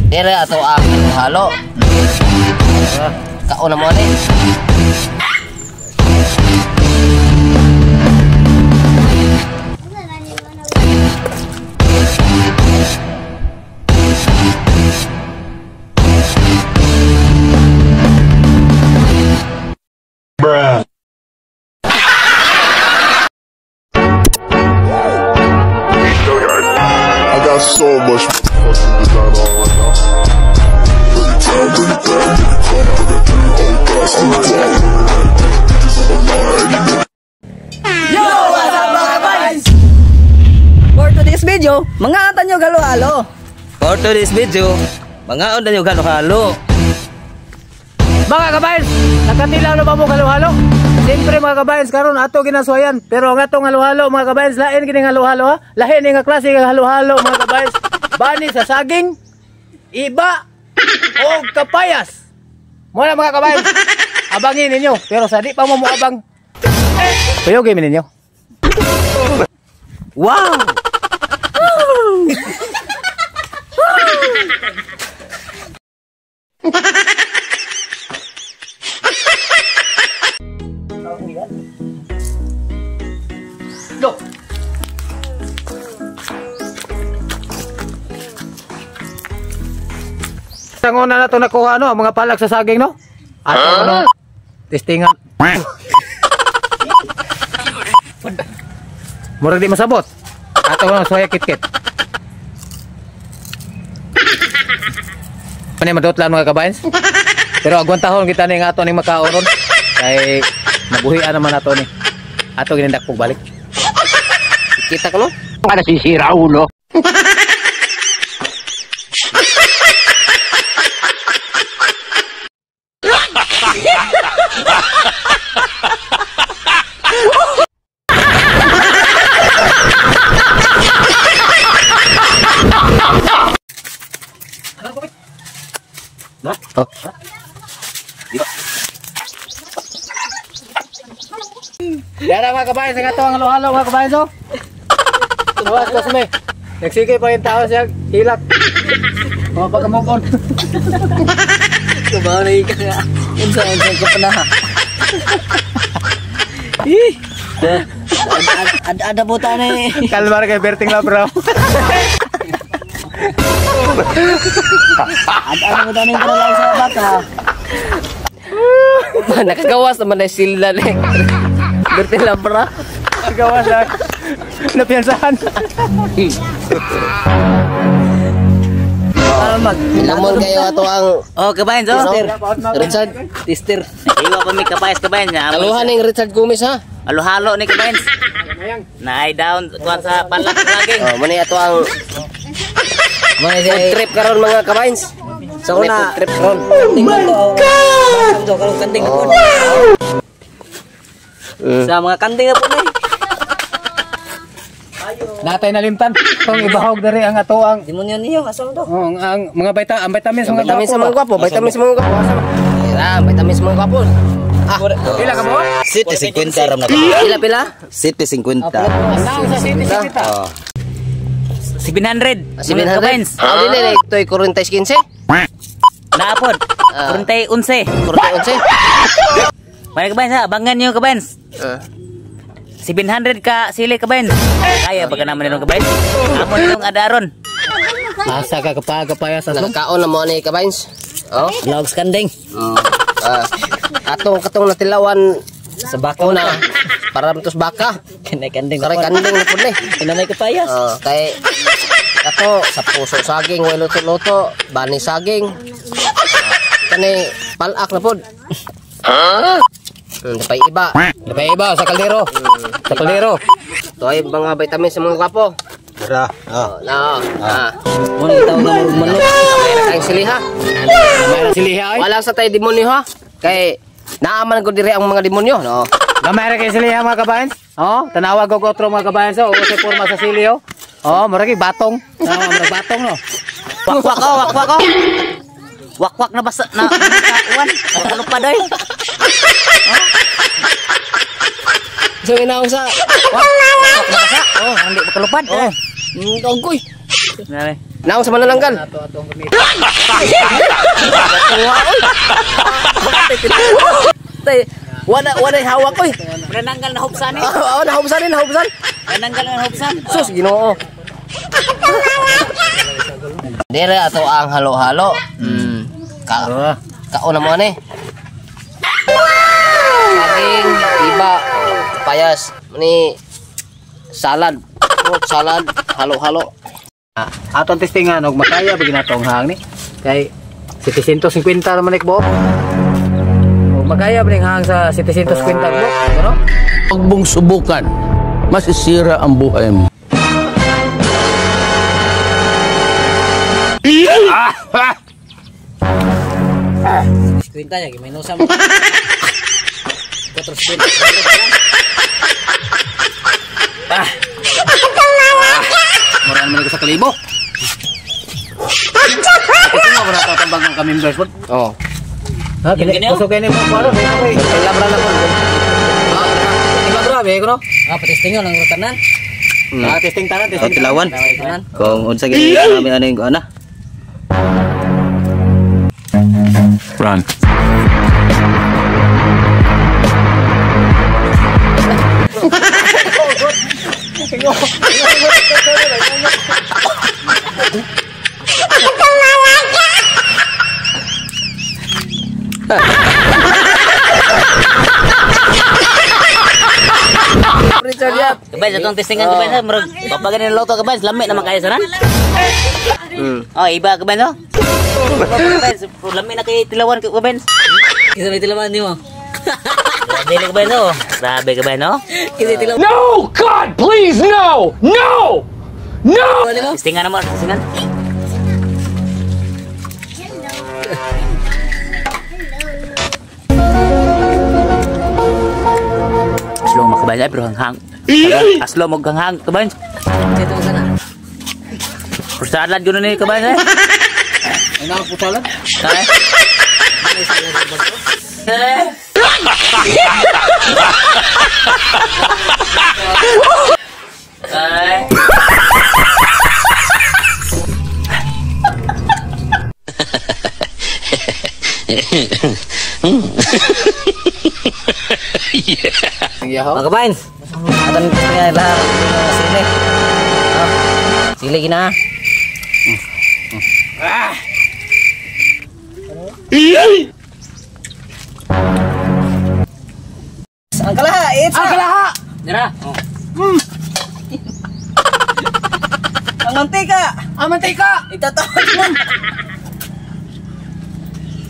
Dire ato ang halo. Kauna mo ni. Bruh. I got so much fucking design on right now. Yo! What's up mga guys? For today's video, mga atan nyo halo-halo. For today's video, mga onda nyo halo-halo. Mga kabayans, nakatilaw na ba mo halo-halo? Siyempre mga kabayans, karon ato ginaswayan. Pero ang atong halo-halo mga kabayans, lain kining halo-halo ha? Lahin nga klase ng halo-halo mga kabayans. Bani sa saging, iba, o kapayas. Muna mga kabayans, abangin ninyo. Pero sa di pa mo abang, payogin ninyo. Wow! Look. Tangona na ito nakuha ano, mga palag sa saging no? Ato ano, testingan. Murag di masabot. Ato ano, soya kit-kit. Ano yung madutlan mga kabayans? Pero agwantahon kita ni nga ato ni makauron. Kay nabuhian naman ato ni. Ato ginindakpog balik. Kita ko no? Para sisira ulo. Yara mga kabayan, sa gato ang halo-halo mga kabayan so. Tumawas ko sumi. Nagsige pa yung tao siya, hilak. Mga pagkamukon. Kumaw na ikan nga. Unsa ko pa na ha. Ada buta na eh. Kalmar kay Berting Labra. Ada buta na yung lang sa bata. Nakagawas naman na sila ni. Berting Labra. Gawas na. Napiyansahan. Lamon kayo ato ang Oh, kabayan so. Richard. Tister. Iwa pa mi kapayas kabayan niya. Kaluhan ng Richard Gomez ha. Halo-halo ni kabayan. Naay down tuwan sa palak lagi. Oh, muna ato ang food trip karon mga kabayans. So una, trip karon. oh my god. Karong kanding po. Sa mga kanding po na. Natay nalimtan. Kung ibahog dari ang ato ang Demonyo niyo asam to. oh, ang mga vitamins mga Vitamins sa mga gwapo, vitamins sa mga gwapo. Ayan, vitamins sa mga gwapo. Pila ka mo? City 50 ram na. Pila? City 50. Naong sa city kita. 700. 700. Ang dili ito'y 15. Naapod. Kuruntay 11. 11. May kabayan sa abangan niyo kabayan. 700 ka sili kabayan. Kaya ba ka naman nilong kabayan? Amon nilong adaron. Asa ka kapagapaya sa slok. Nakaon na mo ni kabayans. Oh. Logs kanding. Atong natilawan Sa baka una para mitos baka. Kanay kanding. Karay kanding na pud ni. Inanay kapayas. Kay ato sa puso saging, way luto-luto, bani saging. Kani palak na pud. Dapay iba. Dapay iba sa kaldero. Sa kaldero. Ito ay mga vitamins sa mga gwapo. Tara. Muna itaw na manok. Mayroon kayong siliha. Mayroon siliha ay. Wala sa tayo demonyo ha. Kay naaman ko diri ang mga demonyo. No? Mayroon kayo siliha mga kabayan. Oh, tanawag ko otro mga kabayan so. O sa forma sa silio. Oh, maragi batong. Maragi batong no. Wakwak ko. Wakwak na basa na uwan. Ano pa doy? So inaong sa Wakwak na basa. Oh, hindi makalupad. Oh. Dongkoy. Nari. Naong sa manananggal. Ato atong gamit. Tay, wala hawak ko. Nananggal na hubsan eh. Oo, nahubsan. Nananggal na hubsan. Sus, Ginoo. Dire ato ang halo-halo. Kauna mo ani. Saging, iba, payas, ni salad, fruit salad, halo-halo. Atong testingan og makaya bagi natong hang ni. Kay 750 naman ik buok. Og makaya ba ning hang sa 750 buok, ano? Huwag mong subukan. Masisira ang buhay mo. Kwenta niya, giminusam. 450. Moran man ko sa kalibo. Ito mo na tatambag ng ka-members po. Oh. Ha, kini kusog kini mo paro, okay. Labra lang po. Iba grabe ko no. Patistingon ang rutanan. Testing tanan, testing Tilawan. Tanan. Kung unsa gini kami ano yung ana. Run. Richard Yap. Kabay sa tong testingan kabay sa murag papaganin loto kabay lami naman kaya sanan. Oh, iba kabay no. Kabay lami na kay tilawan kabay. Isa may tilawan niyo. Dili kabay no. Grabe kabay no. Kasi tilawan. No! God, please, no! No! No! Testingan naman testingan. Aslo makabay ay pero hanghang. Aslo mo hanghang kabay. Dito sana. Persalan gud ni kabay eh. Ano ang putalan? Kaya. Mga kabains, atan nga lahat sili. Sili gina. Ang kalaha, ang kalaha. Dira. Ang mantika. Ang mantika. Itatawag mo.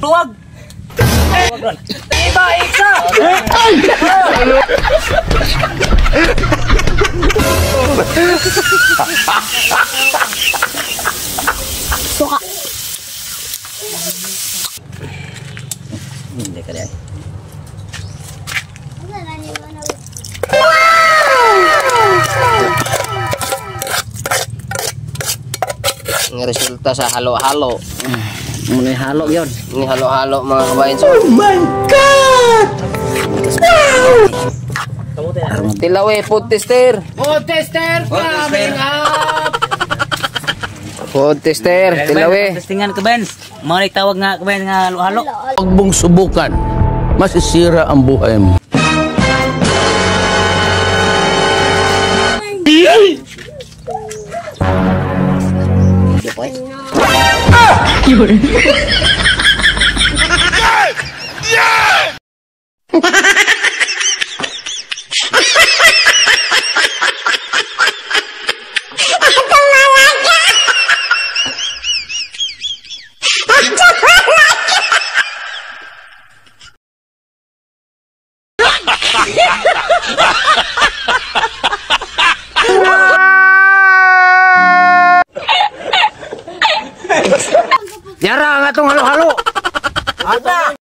Tuwag. Tuwag ron. Iba isa. Suka. Hindi ka rin. Ang resulta sa halo-halo. Muna halo yun. Ini halo-halo mga kabayan. So, Tilawe food tester. Food tester coming up. Food tester, tilawe. Testingan ka Ben. Mga tawag nga ka Ben nga halo-halo. Huwag mong subukan. Masisira ang buhay mo. Yara ang atong halo-halo. Ata.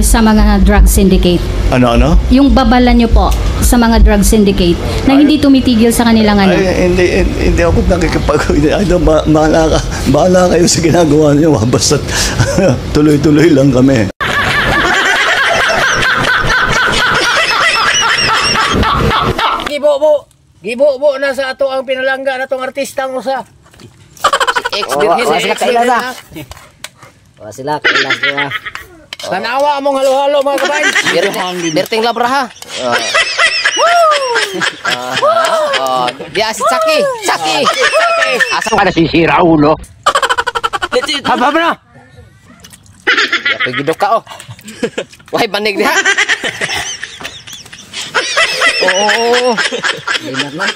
Sa mga drug syndicate. Ano? Yung babalan nyo po sa mga drug syndicate na hindi tumitigil sa kanilang ano. Hindi ako nakikipag... Bahala kayo sa ginagawa niyo. Basta tuloy-tuloy lang kami. Gibo na sa ato ang pinalangga na tong artistang usa. Wala sila kailas. Wala sila kailas na. Tanawa among halo-halo mga kabayan. Berting labra ha. Dia si Saki. Asa ka nasisira, ulo? Habab na. Ya pagidok ka oh. Why banig diha? Oo. Linar na.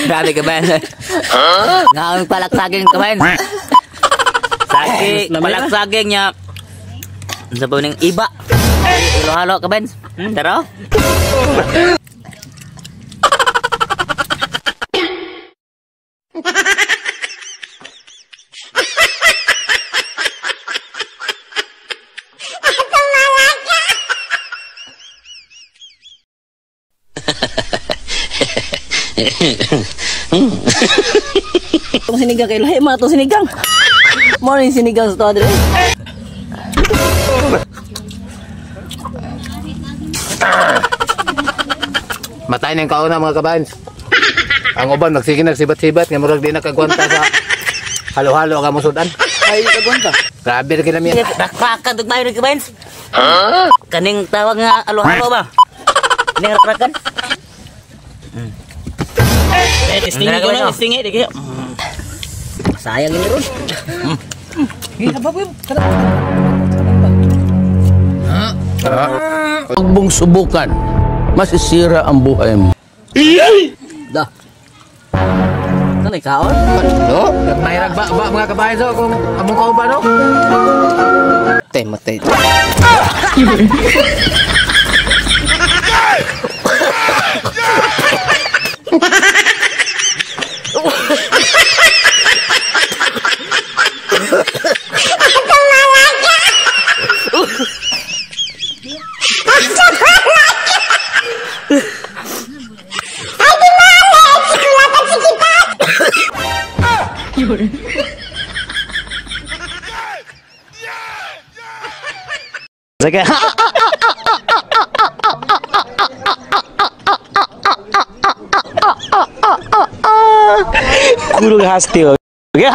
Grabe kabayan. Ngayon palaksaging kabayan. Palaksaging niya. Sa po ng iba. Halo-halo kabayan. Tara. Itong sinigang kay lahi mga itong sinigang. Mo na yung sinigang sa to, Adre. Matay na yung kauna mga kabayan. Ang uban nagsibat-sibat nga murag di nakagwanta sa halo-halo ka musudan. Ay, kagwanta. Grabe na kinami. Rakrakan dug mayo rin kabayan. Kaning tawag nga halo-halo ba? Kaning rakrakan. Testing ko na, testing eh. Sayang ini ron. Huwag mong subukan. Masisira ang buhay mo. Dah. Ano ikaw? No? Nagmayrag ba mga kabayan so kung among kauban no? Matay. Sige. Kurung hasti ho. Okay.